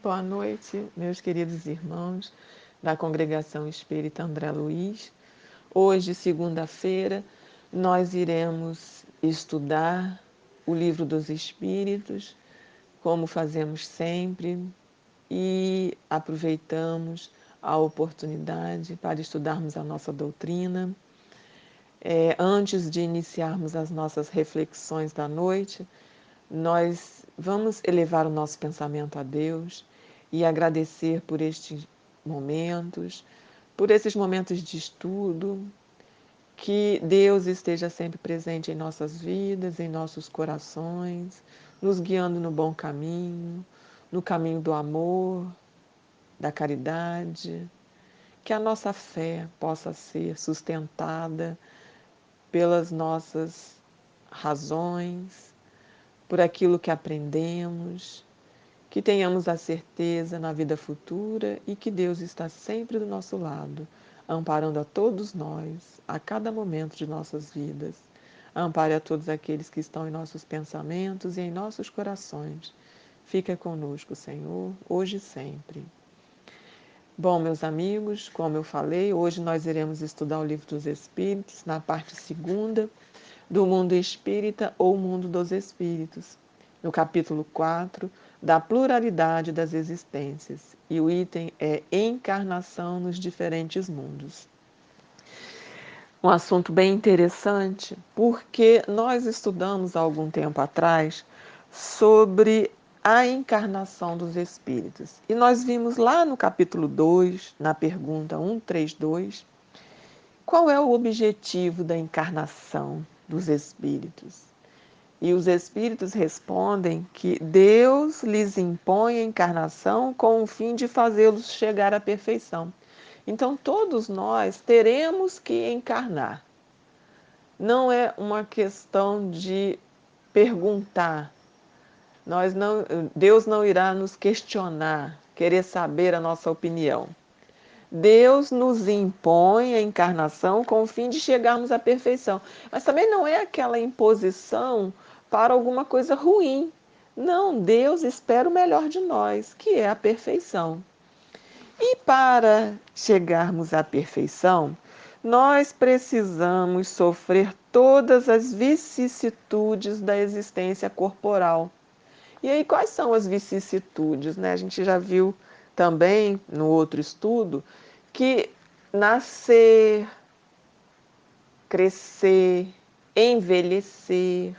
Boa noite, meus queridos irmãos da Congregação Espírita André Luiz. Hoje, segunda-feira, nós iremos estudar o Livro dos Espíritos, como fazemos sempre, e aproveitamos a oportunidade para estudarmos a nossa doutrina. Antes de iniciarmos as nossas reflexões da noite, nós vamos elevar o nosso pensamento a Deus e agradecer por por esses momentos de estudo, que Deus esteja sempre presente em nossas vidas, em nossos corações, nos guiando no bom caminho, no caminho do amor, da caridade, que a nossa fé possa ser sustentada pelas nossas razões, por aquilo que aprendemos, que tenhamos a certeza na vida futura e que Deus está sempre do nosso lado, amparando a todos nós, a cada momento de nossas vidas. Ampare a todos aqueles que estão em nossos pensamentos e em nossos corações. Fica conosco, Senhor, hoje e sempre. Bom, meus amigos, como eu falei, hoje nós iremos estudar o Livro dos Espíritos, na parte segunda, do mundo espírita ou mundo dos espíritos, no capítulo 4, da pluralidade das existências. E o item é encarnação nos diferentes mundos. Um assunto bem interessante, porque nós estudamos há algum tempo atrás sobre a encarnação dos espíritos. E nós vimos lá no capítulo 2, na pergunta 132, qual é o objetivo da encarnação dos espíritos. E os espíritos respondem que Deus lhes impõe a encarnação com o fim de fazê-los chegar à perfeição. Então, todos nós teremos que encarnar. Não é uma questão de perguntar. Deus não irá nos questionar, querer saber a nossa opinião. Deus nos impõe a encarnação com o fim de chegarmos à perfeição. Mas também não é aquela imposição para alguma coisa ruim. Não, Deus espera o melhor de nós, que é a perfeição. E para chegarmos à perfeição, nós precisamos sofrer todas as vicissitudes da existência corporal. E aí, quais são as vicissitudes, né? A gente já viu também no outro estudo que nascer, crescer, envelhecer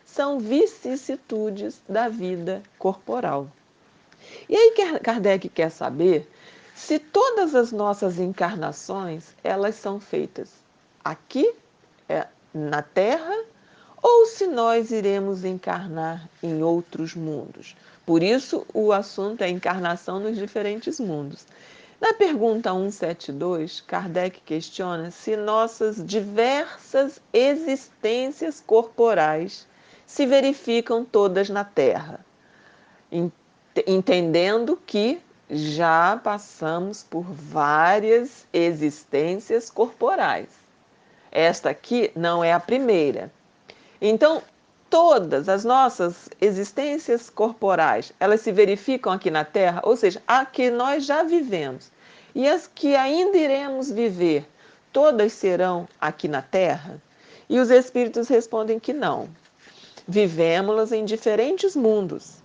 são vicissitudes da vida corporal. E aí Kardec quer saber se todas as nossas encarnações elas são feitas aqui na Terra ou se nós iremos encarnar em outros mundos. Por isso, o assunto é encarnação nos diferentes mundos. Na pergunta 172, Kardec questiona se nossas diversas existências corporais se verificam todas na Terra, entendendo que já passamos por várias existências corporais. Esta aqui não é a primeira. Então, todas as nossas existências corporais, elas se verificam aqui na Terra, ou seja, a que nós já vivemos e as que ainda iremos viver, todas serão aqui na Terra? E os espíritos respondem que não. Vivemos-las em diferentes mundos.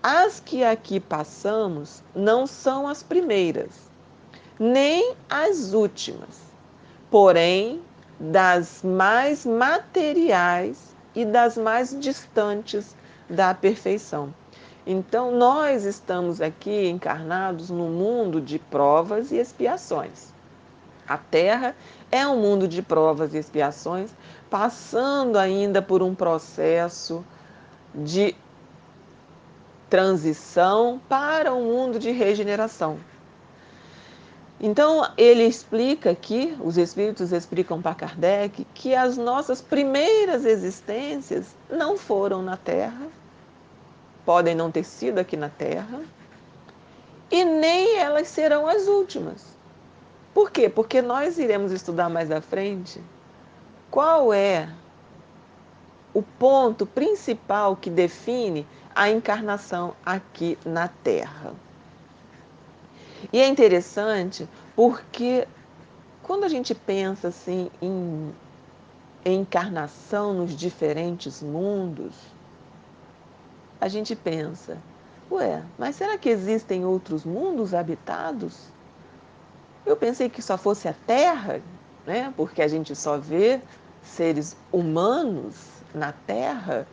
As que aqui passamos não são as primeiras, nem as últimas, porém das mais materiais e das mais distantes da perfeição. Então, nós estamos aqui encarnados no mundo de provas e expiações. A Terra é um mundo de provas e expiações, passando ainda por um processo de transição para um mundo de regeneração. Então, ele explica aqui, os espíritos explicam para Kardec, que as nossas primeiras existências não foram na Terra, podem não ter sido aqui na Terra, e nem elas serão as últimas. Por quê? Porque nós iremos estudar mais à frente qual é o ponto principal que define a encarnação aqui na Terra. E é interessante porque quando a gente pensa assim em encarnação nos diferentes mundos, a gente pensa, ué, mas será que existem outros mundos habitados? Eu pensei que só fosse a Terra, né? Porque a gente só vê seres humanos na Terra.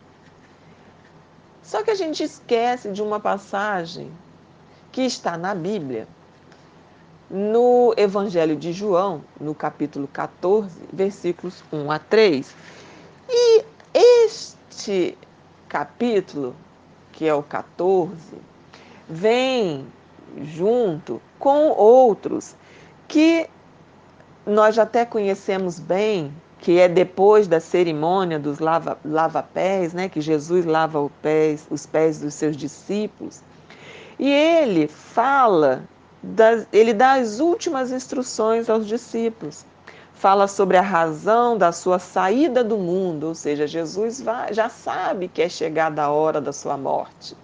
Só que a gente esquece de uma passagem que está na Bíblia, no Evangelho de João, no capítulo 14, versículos 1 a 3. E este capítulo, que é o 14, vem junto com outros que nós já até conhecemos bem, que é depois da cerimônia dos lava-pés, né, que Jesus lava os pés dos seus discípulos. E ele fala, ele dá as últimas instruções aos discípulos. Fala sobre a razão da sua saída do mundo, ou seja, Jesus já sabe que é chegada a hora da sua morte.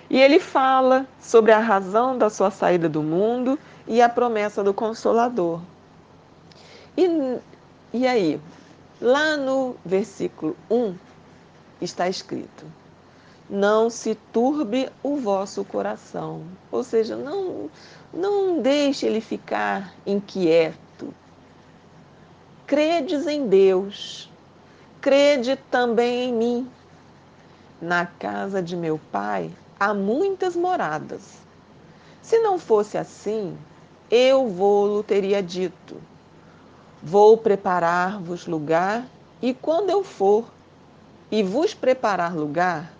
E ele fala sobre a razão da sua saída do mundo e a promessa do Consolador. E aí, lá no versículo 1 está escrito: não se turbe o vosso coração. Ou seja, não deixe ele ficar inquieto. Credes em Deus, crede também em mim. Na casa de meu pai há muitas moradas. Se não fosse assim, eu vou-lo teria dito. Vou preparar-vos lugar, e quando eu for e vos preparar lugar,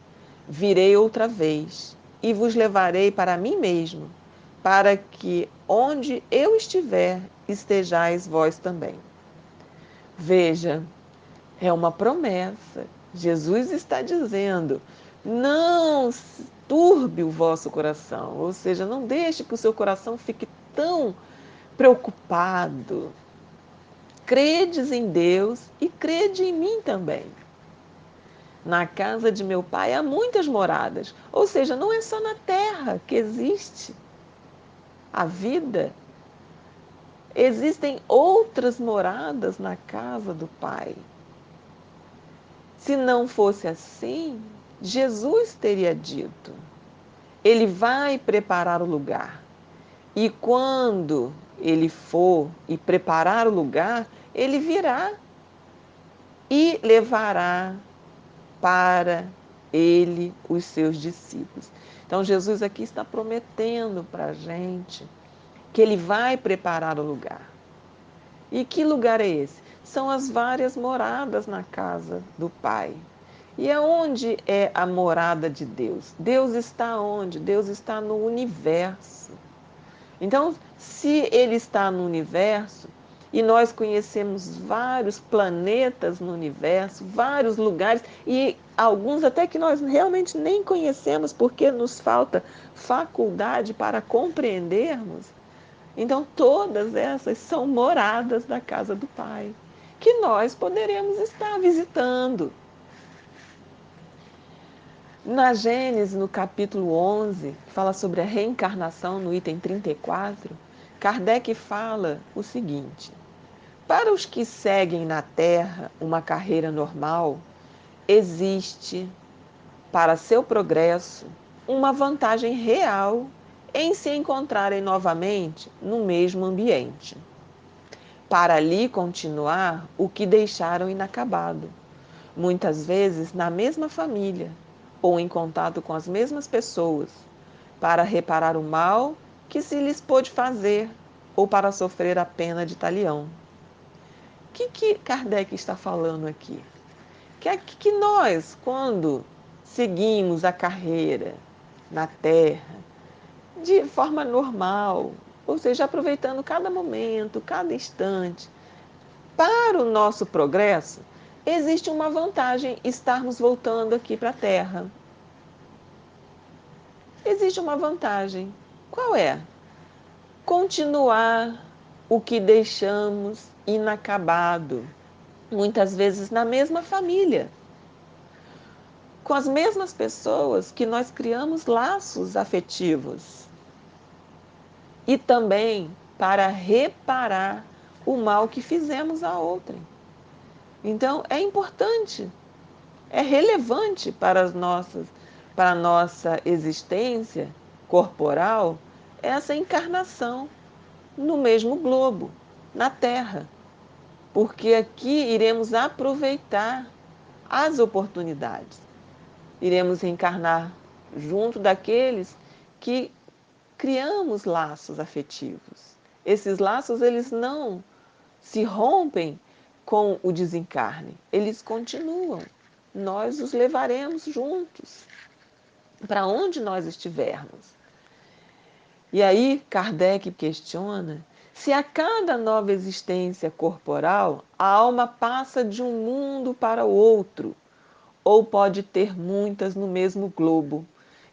virei outra vez e vos levarei para mim mesmo, para que onde eu estiver, estejais vós também. Veja, é uma promessa. Jesus está dizendo: não turbe o vosso coração, ou seja, não deixe que o seu coração fique tão preocupado. Credes em Deus e crede em mim também. Na casa de meu pai há muitas moradas, ou seja, não é só na terra que existe a vida. Existem outras moradas na casa do Pai. Se não fosse assim, Jesus teria dito: ele vai preparar o lugar. E quando ele for e preparar o lugar, ele virá e levará para ele os seus discípulos. Então, Jesus aqui está prometendo para a gente que ele vai preparar o lugar. E que lugar é esse? São as várias moradas na casa do Pai. E aonde é a morada de Deus? Deus está onde? Deus está no universo. Então, se ele está no universo, e nós conhecemos vários planetas no universo, vários lugares, e alguns até que nós realmente nem conhecemos, porque nos falta faculdade para compreendermos. Então, todas essas são moradas da casa do Pai, que nós poderemos estar visitando. Na Gênesis, no capítulo 11, que fala sobre a reencarnação, no item 34, Kardec fala o seguinte: para os que seguem na Terra uma carreira normal, existe, para seu progresso, uma vantagem real em se encontrarem novamente no mesmo ambiente, para ali continuar o que deixaram inacabado, muitas vezes na mesma família ou em contato com as mesmas pessoas, para reparar o mal que se lhes pôde fazer ou para sofrer a pena de talião. O que Kardec está falando aqui? Que nós, quando seguimos a carreira na Terra de forma normal, ou seja, aproveitando cada momento, cada instante, para o nosso progresso, existe uma vantagem estarmos voltando aqui para a Terra. Existe uma vantagem. Qual é? Continuar o que deixamos inacabado, muitas vezes na mesma família. com as mesmas pessoas que nós criamos laços afetivos e também para reparar o mal que fizemos a outrem. Então, é importante, é relevante para a nossa existência corporal essa encarnação no mesmo globo, na Terra, porque aqui iremos aproveitar as oportunidades. Iremos reencarnar junto daqueles que criamos laços afetivos. Esses laços, eles não se rompem com o desencarne, eles continuam. Nós os levaremos juntos para onde nós estivermos. E aí Kardec questiona se a cada nova existência corporal a alma passa de um mundo para o outro, ou pode ter muitas no mesmo globo.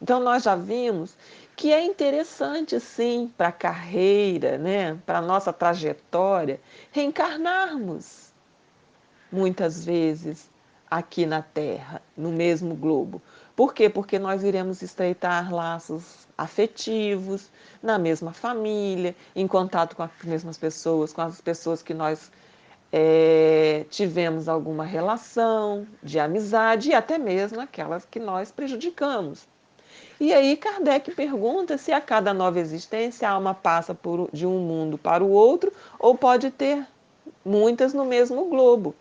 Então nós já vimos que é interessante sim para a carreira, né, para a nossa trajetória, reencarnarmos muitas vezes aqui na Terra, no mesmo globo. Por quê? Porque nós iremos estreitar laços afetivos, na mesma família, em contato com as mesmas pessoas, com as pessoas que nós tivemos alguma relação de amizade e até mesmo aquelas que nós prejudicamos. E aí Kardec pergunta se a cada nova existência a alma passa de um mundo para o outro ou pode ter muitas no mesmo globo.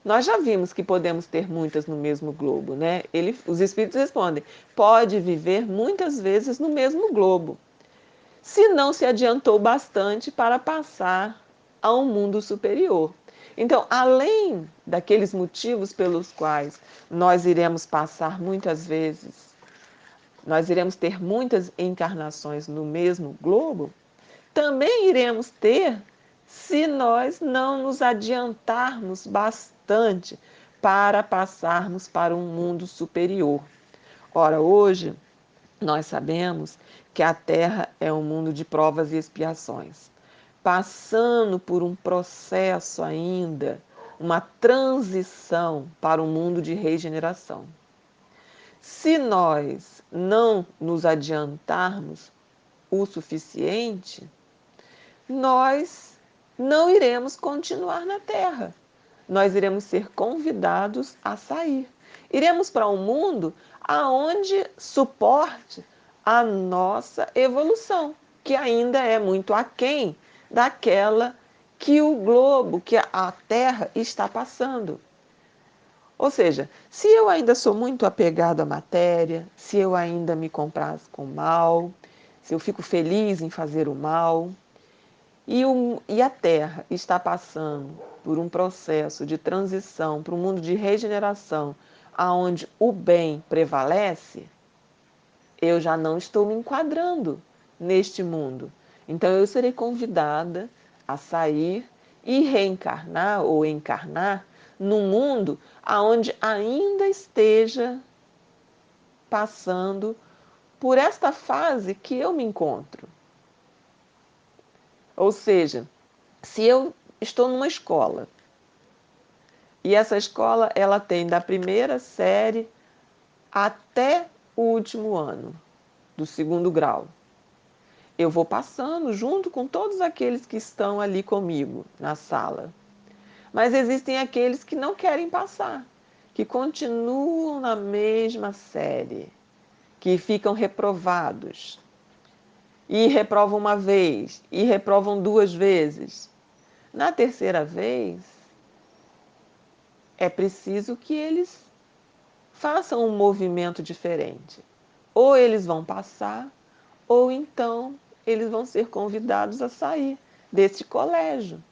Nós já vimos que podemos ter muitas no mesmo globo, né? Os espíritos respondem: pode viver muitas vezes no mesmo globo, se não se adiantou bastante para passar a um mundo superior. Então, além daqueles motivos pelos quais nós iremos passar muitas vezes, nós iremos ter muitas encarnações no mesmo globo, também iremos ter se nós não nos adiantarmos bastante para passarmos para um mundo superior. Ora, hoje nós sabemos que a Terra é um mundo de provas e expiações, passando por um processo ainda, uma transição para um mundo de regeneração. Se nós não nos adiantarmos o suficiente, nós não iremos continuar na Terra. Nós iremos ser convidados a sair. Iremos para um mundo aonde suporte a nossa evolução, que ainda é muito aquém daquela que o globo, que a Terra está passando. Ou seja, se eu ainda sou muito apegado à matéria, se eu ainda me comprazo com o mal, se eu fico feliz em fazer o mal, e a Terra está passando por um processo de transição para um mundo de regeneração, aonde o bem prevalece, eu já não estou me enquadrando neste mundo. Então eu serei convidada a sair e reencarnar ou encarnar num mundo aonde ainda esteja passando por esta fase que eu me encontro. Ou seja, se eu estou numa escola e essa escola ela tem da primeira série até o último ano do segundo grau, eu vou passando junto com todos aqueles que estão ali comigo na sala. Mas existem aqueles que não querem passar, que continuam na mesma série, que ficam reprovados. E reprovam uma vez, e reprovam duas vezes. Na terceira vez, é preciso que eles façam um movimento diferente. Ou eles vão passar, ou então eles vão ser convidados a sair desse colégio.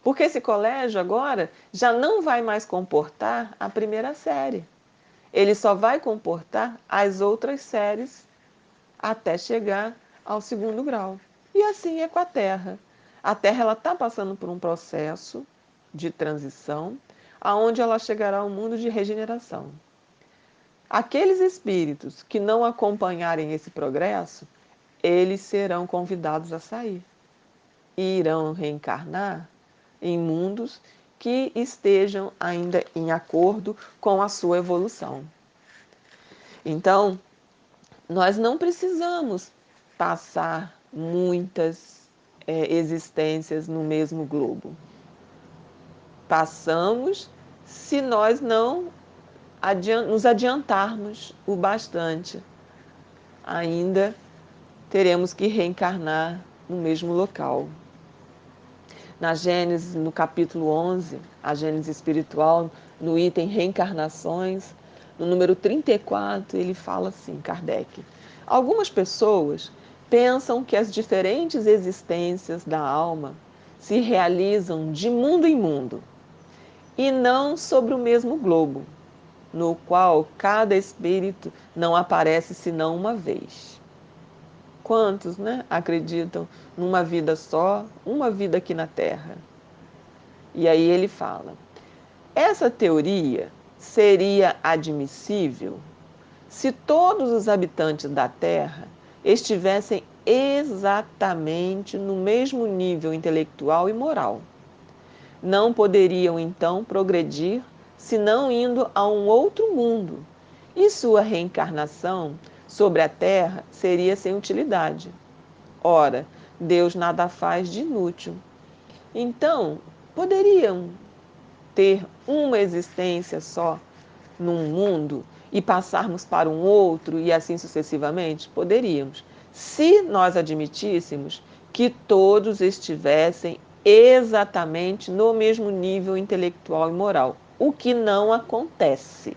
Porque esse colégio agora já não vai mais comportar a primeira série. Ele só vai comportar as outras séries até chegar ao segundo grau. E assim é com a Terra. A Terra ela está passando por um processo de transição, aonde ela chegará ao mundo de regeneração. Aqueles espíritos que não acompanharem esse progresso, eles serão convidados a sair e irão reencarnar em mundos que estejam ainda em acordo com a sua evolução. Então, nós não precisamos passar muitas existências no mesmo globo. Passamos se nós não nos adiantarmos o bastante. Ainda teremos que reencarnar no mesmo local. Na Gênesis, no capítulo 11, a Gênesis espiritual, no item reencarnações, no número 34, ele fala assim, Kardec: algumas pessoas pensam que as diferentes existências da alma se realizam de mundo em mundo e não sobre o mesmo globo, no qual cada espírito não aparece senão uma vez. Quantos, né, acreditam numa vida só, uma vida aqui na Terra? E aí ele fala: essa teoria seria admissível se todos os habitantes da Terra estivessem exatamente no mesmo nível intelectual e moral. Não poderiam então progredir senão indo a um outro mundo, e sua reencarnação sobre a Terra seria sem utilidade. Ora, Deus nada faz de inútil. Então, poderiam ter uma existência só num mundo e passarmos para um outro e assim sucessivamente? Poderíamos, se nós admitíssemos que todos estivessem exatamente no mesmo nível intelectual e moral, o que não acontece.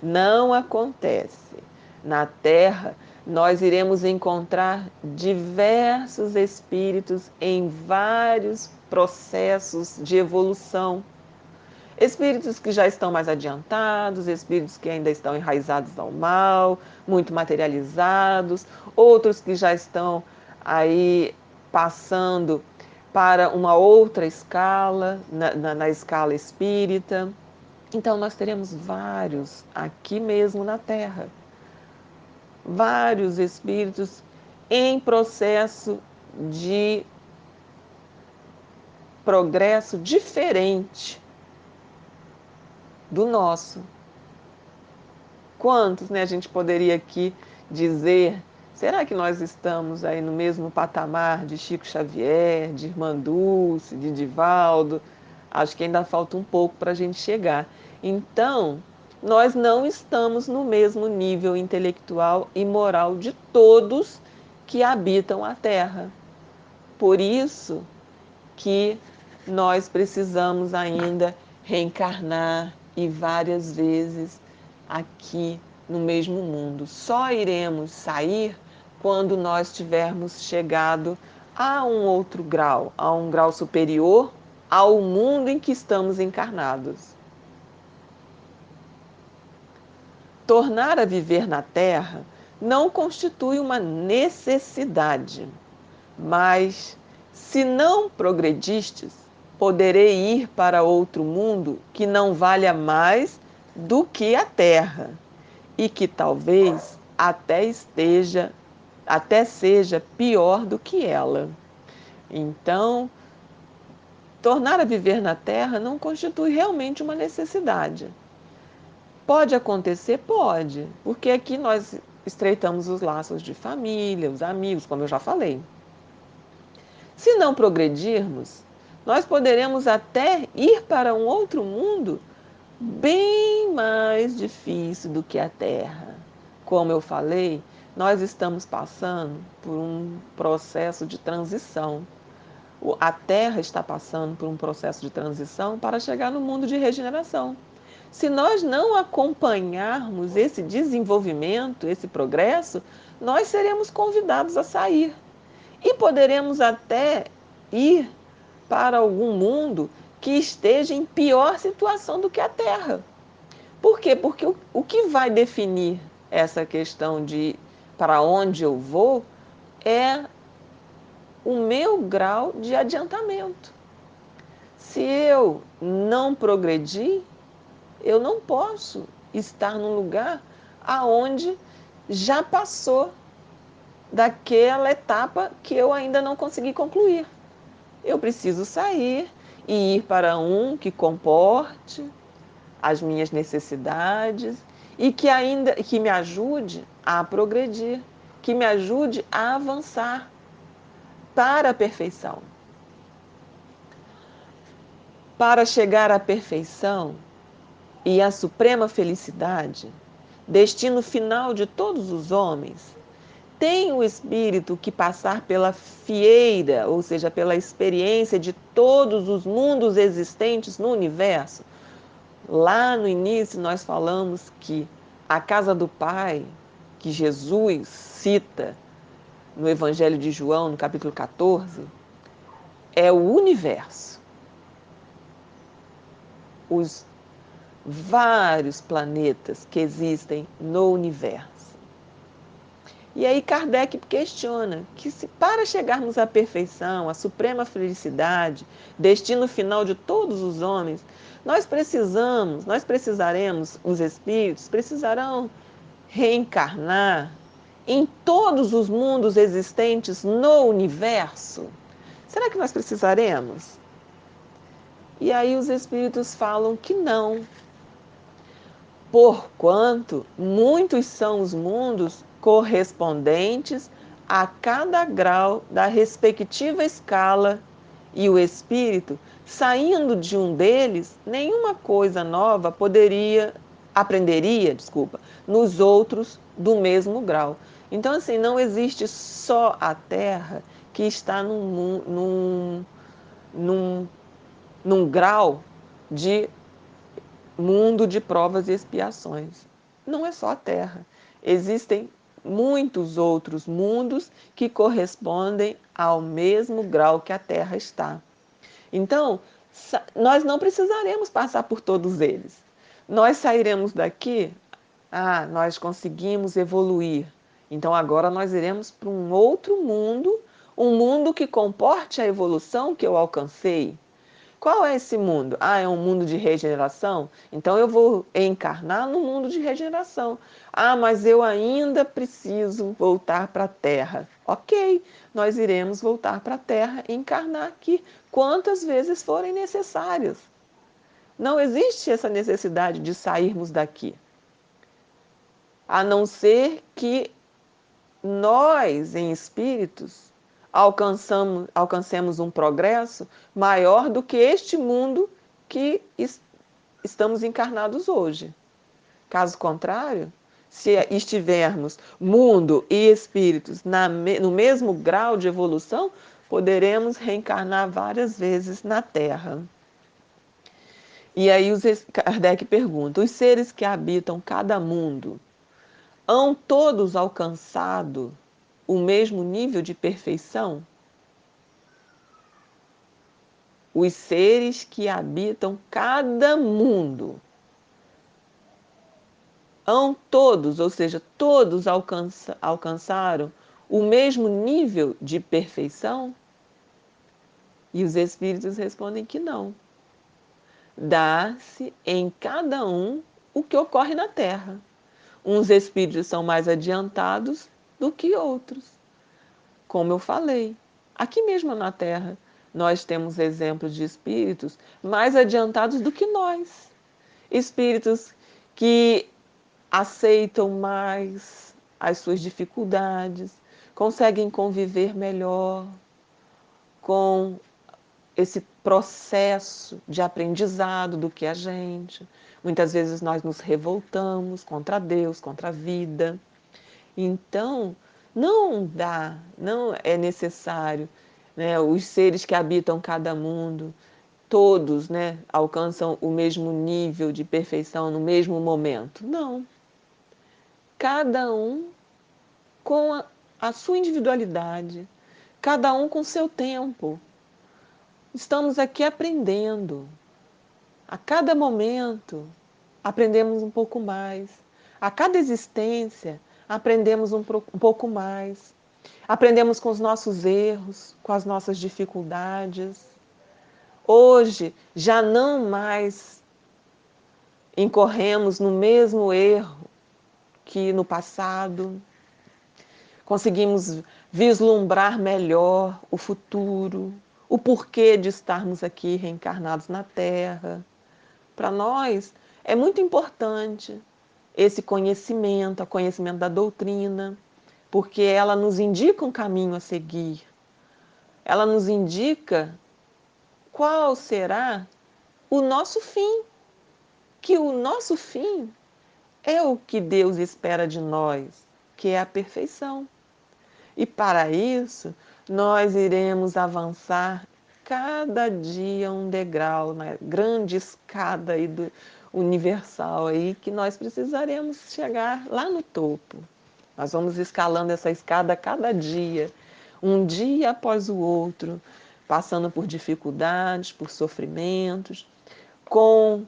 Não acontece. Na Terra, nós iremos encontrar diversos espíritos em vários processos de evolução. Espíritos que já estão mais adiantados, espíritos que ainda estão enraizados ao mal, muito materializados, outros que já estão aí passando para uma outra escala, na escala espírita. Então, nós teremos vários aqui mesmo na Terra, vários espíritos em processo de progresso diferente do nosso. Quantos, né, a gente poderia aqui dizer, será que nós estamos aí no mesmo patamar de Chico Xavier, de Irmã Dulce, de Divaldo? Acho que ainda falta um pouco para a gente chegar. Então, nós não estamos no mesmo nível intelectual e moral de todos que habitam a Terra. Por isso que nós precisamos ainda reencarnar e várias vezes aqui no mesmo mundo. Só iremos sair quando nós tivermos chegado a um outro grau, a um grau superior ao mundo em que estamos encarnados. Tornar a viver na Terra não constitui uma necessidade, mas se não progredistes, poderei ir para outro mundo que não valha mais do que a Terra e que talvez até seja pior do que ela. Então, tornar a viver na Terra não constitui realmente uma necessidade. Pode acontecer? Pode, porque aqui nós estreitamos os laços de família, os amigos, como eu já falei. Se não progredirmos, nós poderemos até ir para um outro mundo bem mais difícil do que a Terra. Como eu falei, nós estamos passando por um processo de transição. A Terra está passando por um processo de transição para chegar no mundo de regeneração. Se nós não acompanharmos esse desenvolvimento, esse progresso, nós seremos convidados a sair. E poderemos até ir para algum mundo que esteja em pior situação do que a Terra. Por quê? Porque o que vai definir essa questão de para onde eu vou é o meu grau de adiantamento. Se eu não progredir, eu não posso estar num lugar aonde já passou daquela etapa que eu ainda não consegui concluir. Eu preciso sair e ir para um que comporte as minhas necessidades e que me ajude a progredir, que me ajude a avançar para a perfeição. Para chegar à perfeição e à suprema felicidade, destino final de todos os homens, tem o espírito que passar pela fieira, ou seja, pela experiência de todos os mundos existentes no universo. Lá no início nós falamos que a casa do Pai, que Jesus cita no Evangelho de João, no capítulo 14, é o universo. Os vários planetas que existem no universo. E aí Kardec questiona que se para chegarmos à perfeição, à suprema felicidade, destino final de todos os homens, nós precisaremos, os espíritos precisarão reencarnar em todos os mundos existentes no universo? Será que nós precisaremos? E aí os espíritos falam que não, porquanto muitos são os mundos correspondentes a cada grau da respectiva escala, e o espírito, saindo de um deles, nenhuma coisa nova aprenderia, nos outros do mesmo grau. Então, assim, não existe só a Terra que está num grau de mundo de provas e expiações. Não é só a Terra. Existem muitos outros mundos que correspondem ao mesmo grau que a Terra está. Então, nós não precisaremos passar por todos eles. Nós sairemos daqui, nós conseguimos evoluir. Então agora nós iremos para um outro mundo, um mundo que comporte a evolução que eu alcancei. Qual é esse mundo? É um mundo de regeneração? Então eu vou encarnar no mundo de regeneração. Mas eu ainda preciso voltar para a Terra. Ok, nós iremos voltar para a Terra e encarnar aqui quantas vezes forem necessárias. Não existe essa necessidade de sairmos daqui. A não ser que nós, em espíritos, alcancemos um progresso maior do que este mundo que estamos encarnados hoje. Caso contrário, se estivermos mundo e espíritos no mesmo grau de evolução, poderemos reencarnar várias vezes na Terra. E aí Kardec pergunta: os seres que habitam cada mundo hão todos alcançado o mesmo nível de perfeição? Os seres que habitam cada mundo hão todos, ou seja, todos alcançaram o mesmo nível de perfeição? E os espíritos respondem que não. Dá-se em cada um o que ocorre na Terra. Uns espíritos são mais adiantados do que outros. Como eu falei, aqui mesmo na Terra, nós temos exemplos de espíritos mais adiantados do que nós. Espíritos que aceitam mais as suas dificuldades, conseguem conviver melhor com esse processo de aprendizado do que a gente. Muitas vezes nós nos revoltamos contra Deus, contra a vida. Então, não é necessário, né, os seres que habitam cada mundo, todos, né, alcançam o mesmo nível de perfeição no mesmo momento. Não. Cada um com a sua individualidade, cada um com seu tempo. Estamos aqui aprendendo. A cada momento, aprendemos um pouco mais. A cada existência, aprendemos um pouco mais. Aprendemos com os nossos erros, com as nossas dificuldades. Hoje, já não mais incorremos no mesmo erro que no passado. Conseguimos vislumbrar melhor o futuro, o porquê de estarmos aqui reencarnados na Terra. Para nós, é muito importante esse conhecimento, o conhecimento da doutrina, porque ela nos indica um caminho a seguir. Ela nos indica qual será o nosso fim, que o nosso fim é o que Deus espera de nós, que é a perfeição. E para isso, nós iremos avançar cada dia um degrau na grande escada aí do universal aí que nós precisaremos chegar lá no topo. Nós vamos escalando essa escada a cada dia, um dia após o outro, passando por dificuldades, por sofrimentos, com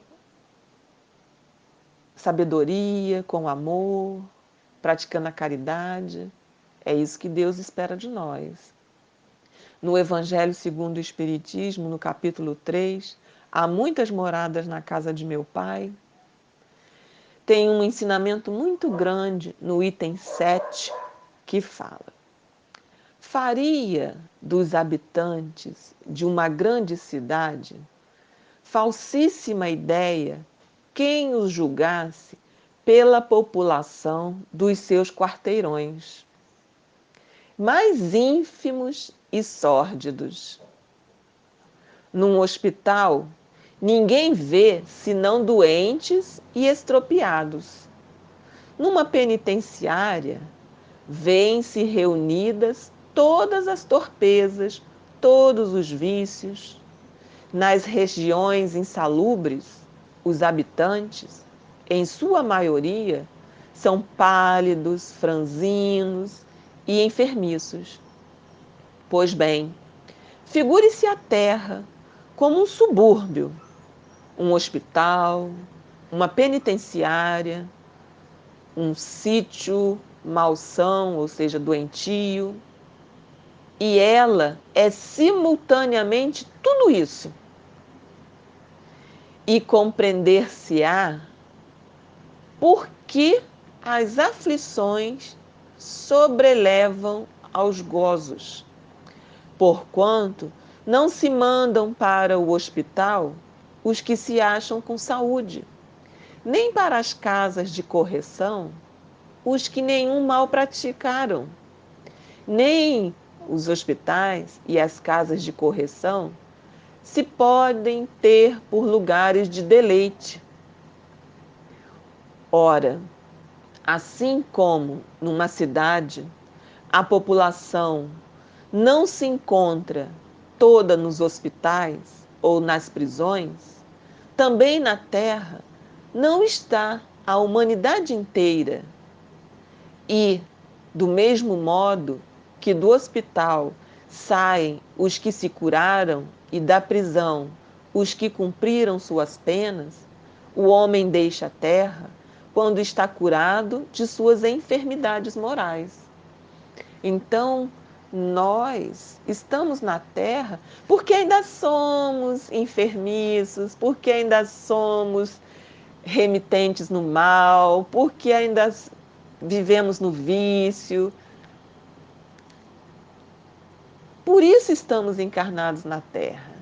sabedoria, com amor, praticando a caridade. É isso que Deus espera de nós. No Evangelho segundo o Espiritismo, no capítulo 3, há muitas moradas na casa de meu Pai. Tem um ensinamento muito grande no item 7 que fala: faria dos habitantes de uma grande cidade falsíssima ideia quem os julgasse pela população dos seus quarteirões, mais ínfimos e sórdidos. Num hospital, ninguém vê senão doentes e estropiados. Numa penitenciária, vêem-se reunidas todas as torpezas, todos os vícios. Nas regiões insalubres, os habitantes, em sua maioria, são pálidos, franzinos e enfermiços. Pois bem, figure-se a terra como um subúrbio, um hospital, uma penitenciária, um sítio malsão, ou seja, doentio, e ela é simultaneamente tudo isso. E compreender-se-á por que as aflições sobrelevam aos gozos, porquanto não se mandam para o hospital os que se acham com saúde, nem para as casas de correção os que nenhum mal praticaram, nem os hospitais e as casas de correção se podem ter por lugares de deleite. Ora, assim como numa cidade a população não se encontra toda nos hospitais ou nas prisões, também na Terra não está a humanidade inteira. E, do mesmo modo que do hospital saem os que se curaram e da prisão os que cumpriram suas penas, o homem deixa a terra quando está curado de suas enfermidades morais. Então, nós estamos na terra porque ainda somos enfermiços, porque ainda somos remitentes no mal, porque ainda vivemos no vício. Por isso estamos encarnados na Terra.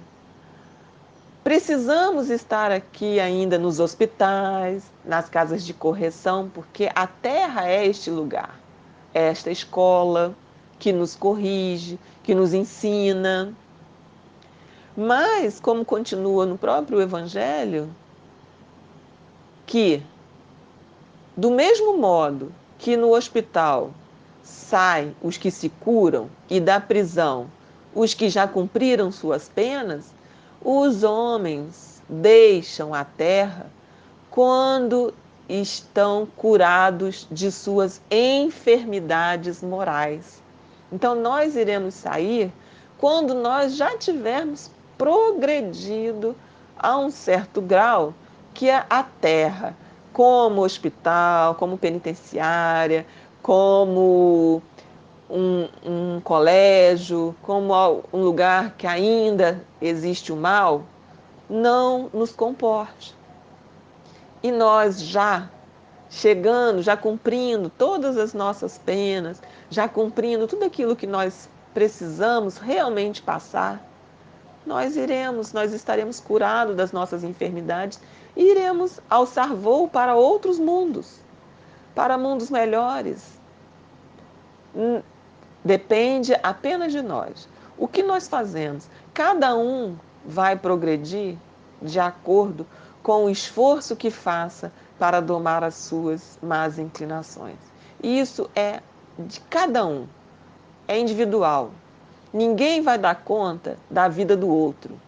Precisamos estar aqui ainda nos hospitais, nas casas de correção, porque a Terra é este lugar, é esta escola que nos corrige, que nos ensina. Mas, como continua no próprio Evangelho, que do mesmo modo que no hospital saem os que se curam e da prisão os que já cumpriram suas penas, os homens deixam a terra quando estão curados de suas enfermidades morais. Então, nós iremos sair quando nós já tivermos progredido a um certo grau que a terra, como hospital, como penitenciária, como um colégio, como um lugar que ainda existe o mal, não nos comporte. E nós já chegando, já cumprindo todas as nossas penas, já cumprindo tudo aquilo que nós precisamos realmente passar, nós estaremos curados das nossas enfermidades e iremos alçar voo para outros mundos. para mundos melhores. Depende apenas de nós. O que nós fazemos? Cada um vai progredir de acordo com o esforço que faça para domar as suas más inclinações. Isso é de cada um, é individual. Ninguém vai dar conta da vida do outro.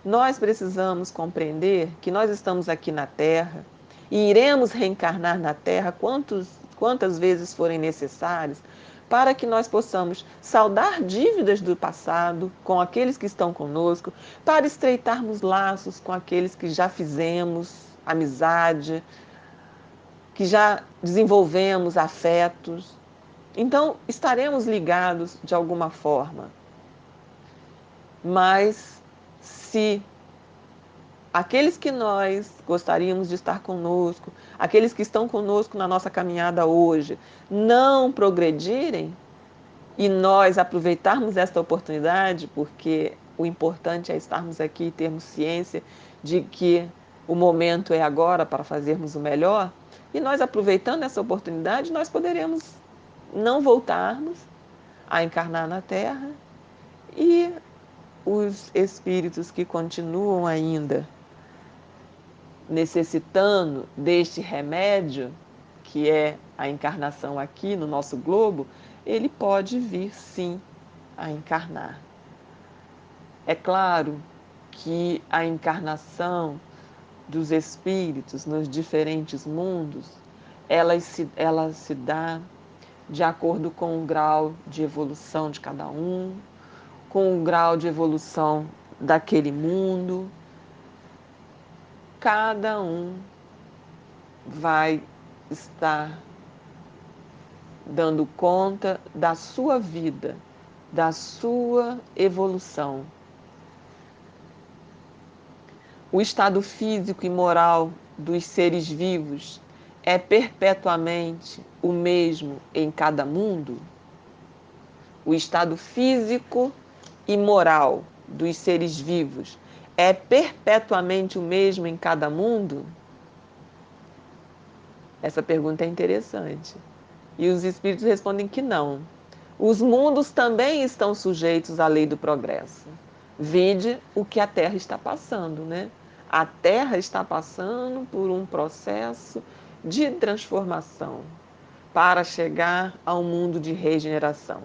Nós precisamos compreender que nós estamos aqui na Terra e iremos reencarnar na Terra quantas vezes forem necessárias para que nós possamos saldar dívidas do passado com aqueles que estão conosco, para estreitarmos laços com aqueles que já fizemos amizade, que já desenvolvemos afetos. Então, estaremos ligados de alguma forma. Mas se aqueles que nós gostaríamos de estar conosco, aqueles que estão conosco na nossa caminhada hoje, não progredirem e nós aproveitarmos esta oportunidade, porque o importante é estarmos aqui e termos ciência de que o momento é agora para fazermos o melhor, e nós aproveitando essa oportunidade, nós poderemos não voltarmos a encarnar na Terra e os espíritos que continuam ainda necessitando deste remédio, que é a encarnação aqui no nosso globo, ele pode vir sim a encarnar. É claro que a encarnação dos espíritos nos diferentes mundos, ela se dá de acordo com o grau de evolução de cada um, com o grau de evolução daquele mundo. Cada um vai estar dando conta da sua vida, da sua evolução. O estado físico e moral dos seres vivos é perpetuamente o mesmo em cada mundo? O estado físico e moral dos seres vivos é perpetuamente o mesmo em cada mundo? Essa pergunta é interessante. E os espíritos respondem que não. Os mundos também estão sujeitos à lei do progresso. Vede o que a Terra está passando, né? A Terra está passando por um processo de transformação para chegar ao mundo de regeneração.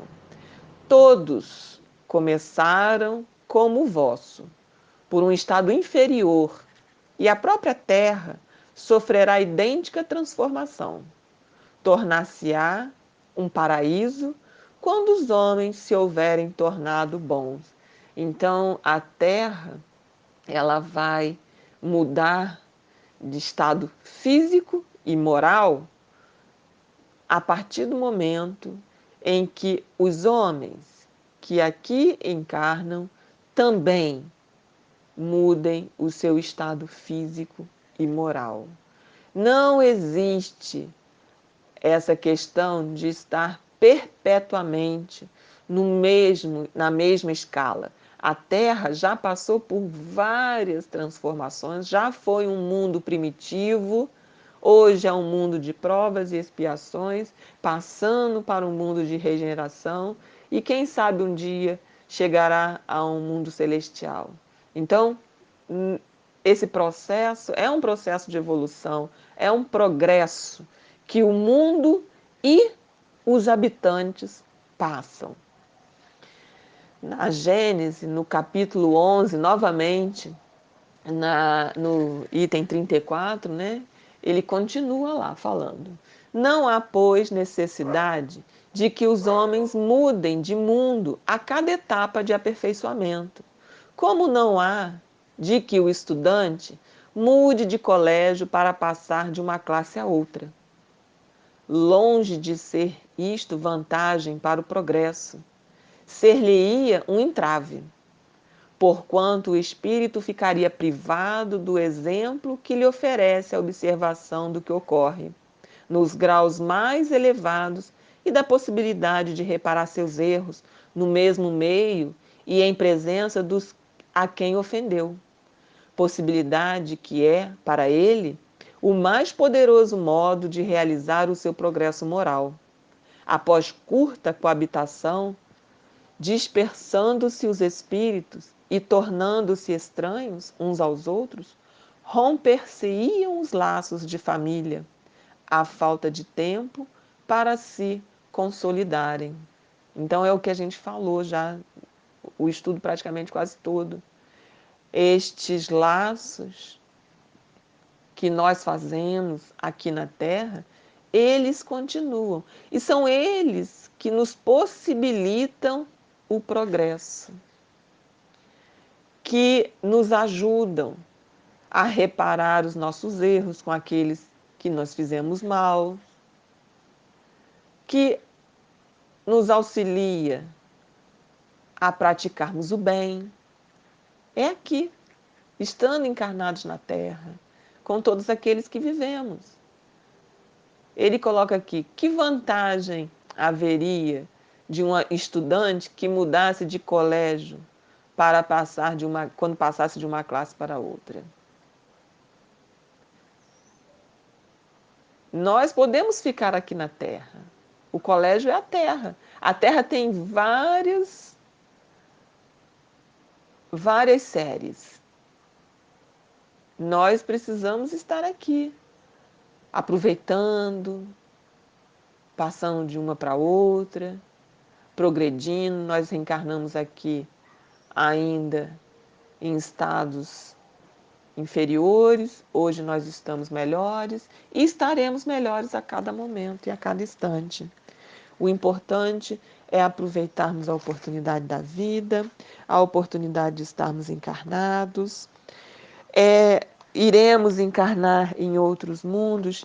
Todos começaram como o vosso, por um estado inferior, e a própria Terra sofrerá idêntica transformação. Tornar-se-á um paraíso quando os homens se houverem tornado bons. Então, a Terra, ela vai mudar de estado físico e moral a partir do momento em que os homens que aqui encarnam também mudem o seu estado físico e moral. Não existe essa questão de estar perpetuamente na mesma escala. A Terra já passou por várias transformações, já foi um mundo primitivo, hoje é um mundo de provas e expiações, passando para um mundo de regeneração e quem sabe um dia chegará a um mundo celestial. Então, esse processo é um processo de evolução, é um progresso que o mundo e os habitantes passam. Na Gênesis, no capítulo 11, novamente, no item 34, né, ele continua lá falando. Não há, pois, necessidade de que os homens mudem de mundo a cada etapa de aperfeiçoamento, como não há de que o estudante mude de colégio para passar de uma classe a outra. Longe de ser isto vantagem para o progresso, ser-lhe-ia um entrave, porquanto o espírito ficaria privado do exemplo que lhe oferece a observação do que ocorre nos graus mais elevados e da possibilidade de reparar seus erros no mesmo meio e em presença dos a quem ofendeu. Possibilidade que é, para ele, o mais poderoso modo de realizar o seu progresso moral. Após curta coabitação, dispersando-se os espíritos e tornando-se estranhos uns aos outros, romper-se-iam os laços de família, à falta de tempo para se consolidarem. Então é o que a gente falou já, o estudo praticamente quase todo. Estes laços que nós fazemos aqui na Terra, eles continuam. E são eles que nos possibilitam o progresso, que nos ajudam a reparar os nossos erros com aqueles que nós fizemos mal, que nos auxilia a praticarmos o bem. É aqui, estando encarnados na Terra, com todos aqueles que vivemos. Ele coloca aqui, que vantagem haveria de uma estudante que mudasse de colégio para passar quando passasse de uma classe para outra? Nós podemos ficar aqui na Terra. O colégio é a Terra. A Terra tem várias séries. Nós precisamos estar aqui, aproveitando, passando de uma para outra, progredindo. Nós reencarnamos aqui ainda em estados inferiores, hoje nós estamos melhores e estaremos melhores a cada momento e a cada instante. O importante é aproveitarmos a oportunidade da vida, a oportunidade de estarmos encarnados. Iremos encarnar em outros mundos,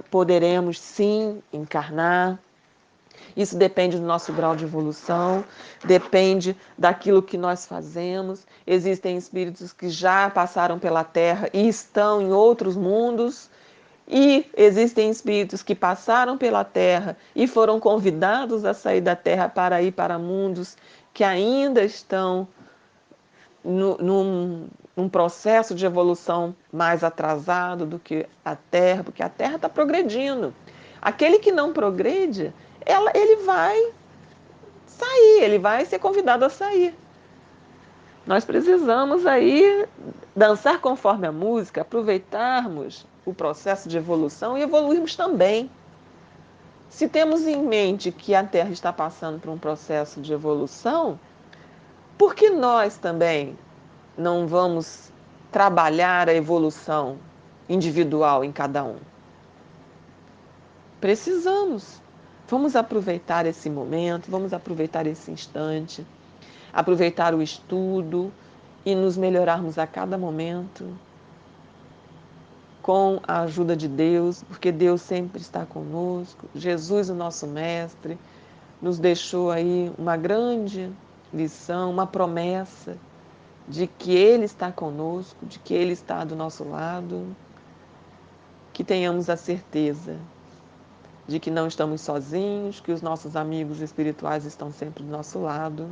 poderemos sim encarnar. Isso depende do nosso grau de evolução, depende daquilo que nós fazemos. Existem espíritos que já passaram pela Terra e estão em outros mundos, e existem espíritos que passaram pela Terra e foram convidados a sair da Terra para ir para mundos que ainda estão num processo de evolução mais atrasado do que a Terra, porque a Terra está progredindo. Aquele que não progrede, ele vai sair, ele vai ser convidado a sair. Nós precisamos aí dançar conforme a música, aproveitarmos o processo de evolução e evoluirmos também. Se temos em mente que a Terra está passando por um processo de evolução, por que nós também não vamos trabalhar a evolução individual em cada um? Precisamos. Vamos aproveitar esse momento, vamos aproveitar esse instante, aproveitar o estudo e nos melhorarmos a cada momento com a ajuda de Deus, porque Deus sempre está conosco. Jesus, o nosso Mestre, nos deixou aí uma grande lição, uma promessa de que Ele está conosco, de que Ele está do nosso lado, que tenhamos a certeza de que não estamos sozinhos, que os nossos amigos espirituais estão sempre do nosso lado.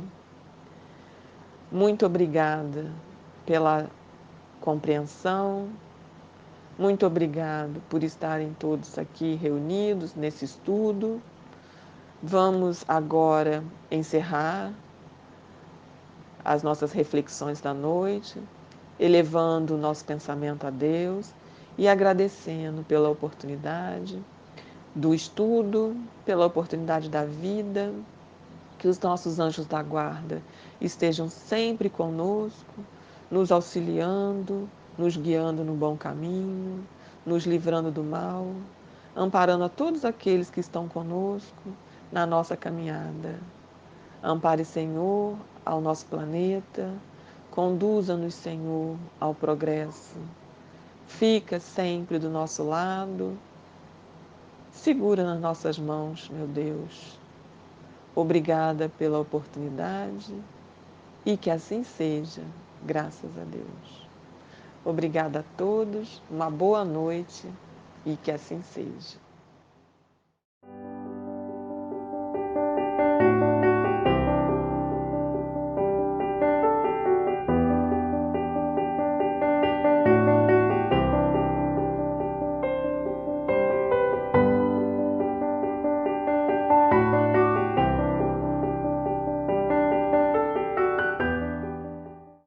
Muito obrigada pela compreensão, muito obrigado por estarem todos aqui reunidos nesse estudo. Vamos agora encerrar as nossas reflexões da noite, elevando o nosso pensamento a Deus e agradecendo pela oportunidade do estudo, pela oportunidade da vida, que os nossos anjos da guarda estejam sempre conosco, nos auxiliando, nos guiando no bom caminho, nos livrando do mal, amparando a todos aqueles que estão conosco na nossa caminhada. Ampare, Senhor, ao nosso planeta, conduza-nos, Senhor, ao progresso. Fica sempre do nosso lado, segura nas nossas mãos, meu Deus. Obrigada pela oportunidade e que assim seja, graças a Deus. Obrigada a todos, uma boa noite e que assim seja.